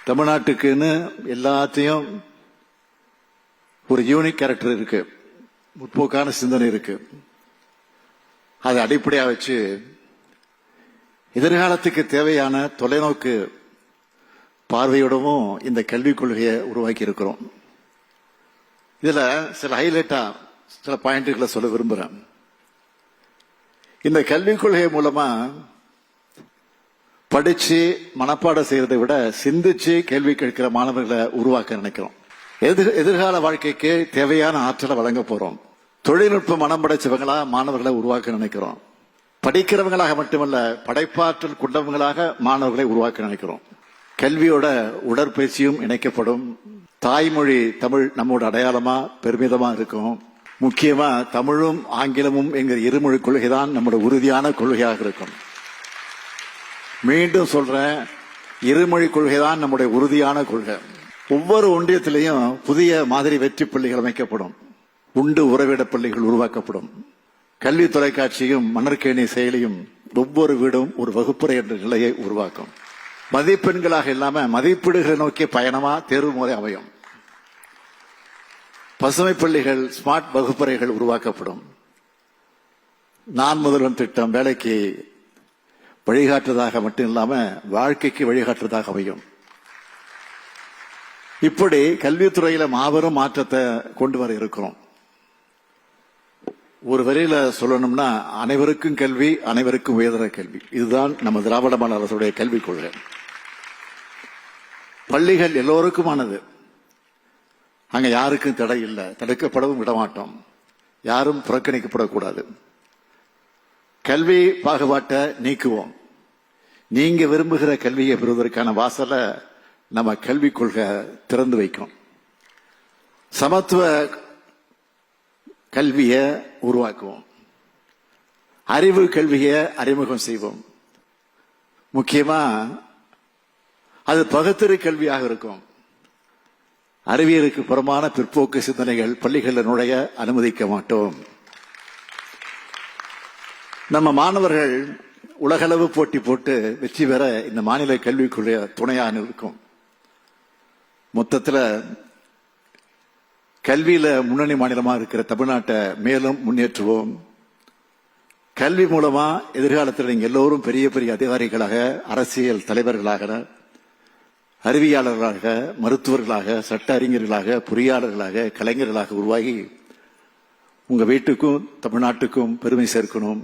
தமிழ்நாட்டுக்குன்னு எல்லாத்தையும் ஒரு unique character இருக்கு, முற்போக்கான சிந்தனை இருக்கு. அதை அடிப்படையாக வச்சு எதிர்காலத்துக்கு தேவையான தொலைநோக்கு பார்வையோடவும் இந்த கல்விக் கொள்கையை உருவாக்கி இருக்கிறோம். இதுல சில ஹைலைட்டா சில பாயிண்ட்களை சொல்ல விரும்புறேன். இந்த கல்விக் கொள்கை மூலமா படிச்சு மனப்பாடம் செய்யறதை விட சிந்திச்சு கேள்வி கேட்கிற மாணவர்களை உருவாக்க நினைக்கிறோம். எதிர்கால வாழ்க்கைக்கு தேவையான ஆற்றலை வழங்க போறோம். தொழில்நுட்ப மனம் படைச்சவங்களா மாணவர்களை உருவாக்க நினைக்கிறோம். படிக்கிறவங்களாக மட்டுமல்ல, படைப்பாற்றல் கொண்டவங்களாக மாணவர்களை உருவாக்க நினைக்கிறோம். கல்வியோட உடற்பயிற்சியும் இணைக்கப்படும். தாய்மொழி தமிழ் நம்மோட அடையாளமா பெருமிதமா இருக்கும். முக்கியமா தமிழும் ஆங்கிலமும் என்கிற இருமொழி கொள்கைதான் நம்மளோட உறுதியான கொள்கையாக இருக்கும். மீண்டும் சொல்றேன், இருமொழி கொள்கைதான் நம்முடைய உறுதியான கொள்கை. ஒவ்வொரு ஒன்றியத்திலையும் புதிய மாதிரி வெற்றி பள்ளிகள் அமைக்கப்படும். உண்டு உறவிட பள்ளிகள் உருவாக்கப்படும். கல்வி தொலைக்காட்சியும் மணற்கேணி செயலியும் ஒவ்வொரு வீடும் ஒரு வகுப்பறை என்ற நிலையை உருவாக்கும். மதிப்பெண்களாக இல்லாம மதிப்பீடுகளை நோக்கிய பயணமா தேர்வு முறை அமையும். பசுமை பள்ளிகள், ஸ்மார்ட் வகுப்பறைகள் உருவாக்கப்படும். நான் முதல்வன் திட்டம் வேலைக்கு வழிகாட்டுவதாக மட்டும் இல்லாம வாழ்க்கைக்கு வழிகாட்டுவதாக அமையும். இப்படி கல்வித்துறையில மாபெரும் மாற்றத்தை கொண்டு வர இருக்கிறோம். ஒரு வரையில சொல்லணும்னா, அனைவருக்கும் கல்வி, அனைவருக்கும் உயர்தர கல்வி. இதுதான் நம்ம திராவிட மாடல் அரசுடைய கல்விக் கொள்கை. பள்ளிகள் எல்லோருக்குமானது. அங்க யாருக்கும் தடை இல்லை, தடுக்கப்படவும் விடமாட்டோம். யாரும் புறக்கணிக்கப்படக்கூடாது. கல்வி பாகுபாட்டை நீக்குவோம். நீங்க விரும்புகிற கல்வியை பெறுவதற்கான வாசலை நம்ம கல்விக் கொள்கை திறந்து வைக்கும். சமத்துவ கல்வியை உருவாக்குவோம். அறிவு கல்வியை அறிமுகம் செய்வோம். முக்கியமா அது பகுத்தறி கல்வியாக இருக்கும். அறிவியலுக்கு புறமான பிற்போக்கு சிந்தனைகள் பள்ளிகளில் நுழைய அனுமதிக்க மாட்டோம். நம்ம மாணவர்கள் உலகளவு போட்டி போட்டு வெற்றி பெற இந்த மாநில கல்விக்குள்ள துணையாக இருக்கும். மொத்தத்தில் கல்வியில முன்னணி மாநிலமா இருக்கிற தமிழ்நாட்டை மேலும் முன்னேற்றுவோம். கல்வி மூலமா எதிர்காலத்தில் நீங்க எல்லோரும் பெரிய பெரிய அதிகாரிகளாக, அரசியல் தலைவர்களாக, அறிவியலாளர்களாக, மருத்துவர்களாக, சட்ட அறிஞர்களாக, பொறியாளர்களாக, கலைஞர்களாக உருவாகி உங்க வீட்டுக்கும் தமிழ்நாட்டுக்கும் பெருமை சேர்க்கணும்.